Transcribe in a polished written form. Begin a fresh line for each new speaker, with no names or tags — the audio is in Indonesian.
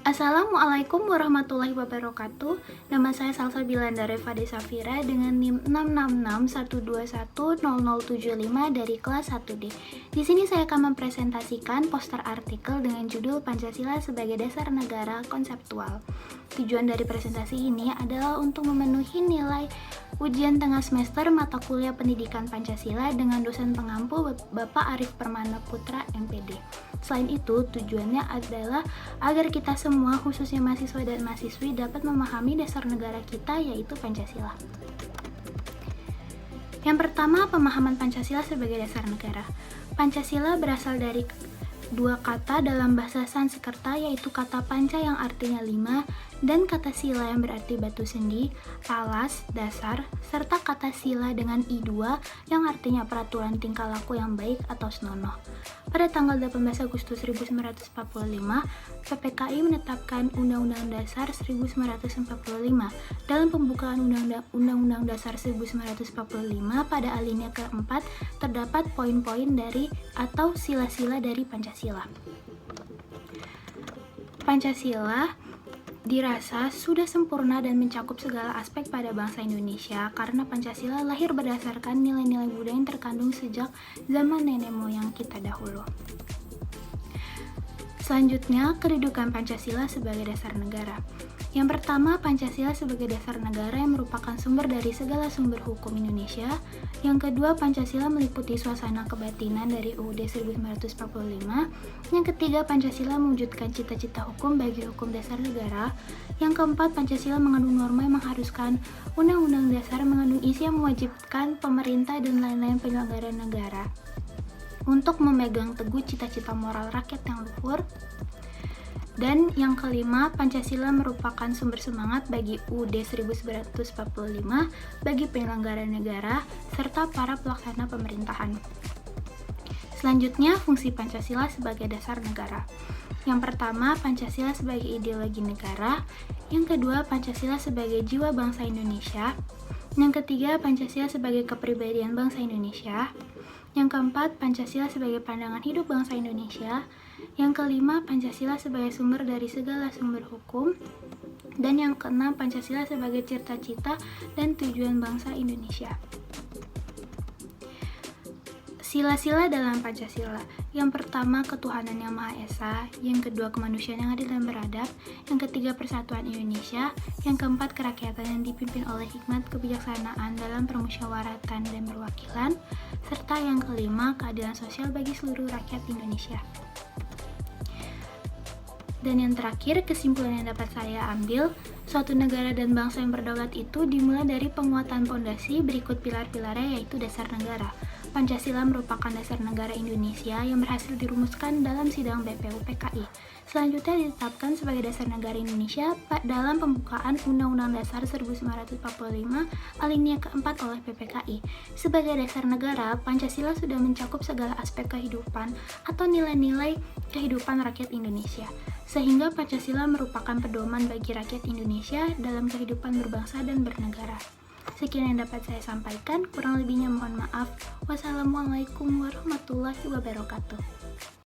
Assalamualaikum warahmatullahi wabarakatuh. Nama saya Salsabila Reva Desafira dengan NIM 66612100075 dari kelas 1D. Di sini saya akan mempresentasikan poster artikel dengan judul Pancasila sebagai Dasar Negara Konseptual. Tujuan dari presentasi ini adalah untuk memenuhi nilai ujian tengah semester mata kuliah Pendidikan Pancasila dengan dosen pengampu Bapak Arif Permana Putra, MPD. Selain itu, tujuannya adalah agar kita semua, khususnya mahasiswa dan mahasiswi, dapat memahami dasar negara kita, yaitu Pancasila. Yang pertama, pemahaman Pancasila sebagai dasar negara. Pancasila berasal dari dua kata dalam bahasa Sanskerta, yaitu kata panca yang artinya 5 dan kata sila yang berarti batu sendi, alas, dasar, serta kata sila dengan I2 yang artinya peraturan tingkah laku yang baik atau senonoh. Pada tanggal 18 Agustus 1945, PPKI menetapkan Undang-Undang Dasar 1945. Dalam pembukaan Undang-Undang Dasar 1945 pada alinea keempat terdapat poin-poin dari atau sila-sila dari Pancasila. Pancasila dirasa sudah sempurna dan mencakup segala aspek pada bangsa Indonesia karena Pancasila lahir berdasarkan nilai-nilai budaya yang terkandung sejak zaman nenek moyang kita dahulu. Selanjutnya, kedudukan Pancasila sebagai dasar negara. Yang pertama, Pancasila sebagai dasar negara yang merupakan sumber dari segala sumber hukum Indonesia. Yang kedua, Pancasila meliputi suasana kebatinan dari UUD 1945. Yang ketiga, Pancasila mewujudkan cita-cita hukum bagi hukum dasar negara. Yang keempat, Pancasila mengandung norma yang mengharuskan Undang-Undang Dasar mengandung isi yang mewajibkan pemerintah dan lain-lain penyelenggara negara untuk memegang teguh cita-cita moral rakyat yang luhur. Dan yang kelima, Pancasila merupakan sumber semangat bagi UUD 1945 bagi penyelenggara negara serta para pelaksana pemerintahan. Selanjutnya, fungsi Pancasila sebagai dasar negara. Yang pertama, Pancasila sebagai ideologi negara. Yang kedua, Pancasila sebagai jiwa bangsa Indonesia. Yang ketiga, Pancasila sebagai kepribadian bangsa Indonesia. Yang keempat, Pancasila sebagai pandangan hidup bangsa Indonesia. Yang kelima, Pancasila sebagai sumber dari segala sumber hukum. Dan yang keenam, Pancasila sebagai cita-cita dan tujuan bangsa Indonesia. Sila-sila dalam Pancasila. Yang pertama, ketuhanan yang Maha Esa. Yang kedua, kemanusiaan yang adil dan beradab. Yang ketiga, persatuan Indonesia. Yang keempat, kerakyatan yang dipimpin oleh hikmat kebijaksanaan dalam permusyawaratan dan perwakilan. Serta yang kelima, keadilan sosial bagi seluruh rakyat Indonesia. Dan yang terakhir, kesimpulan yang dapat saya ambil, suatu negara dan bangsa yang berdaulat itu dimulai dari penguatan pondasi berikut pilar-pilarnya, yaitu dasar negara. Pancasila merupakan dasar negara Indonesia yang berhasil dirumuskan dalam sidang BPUPKI. Selanjutnya ditetapkan sebagai dasar negara Indonesia dalam pembukaan Undang-Undang Dasar 1945 alinea keempat oleh PPKI. Sebagai dasar negara, Pancasila sudah mencakup segala aspek kehidupan atau nilai-nilai kehidupan rakyat Indonesia. Sehingga Pancasila merupakan pedoman bagi rakyat Indonesia dalam kehidupan berbangsa dan bernegara. Sekian yang dapat saya sampaikan, kurang lebihnya mohon maaf. Wassalamualaikum warahmatullahi wabarakatuh.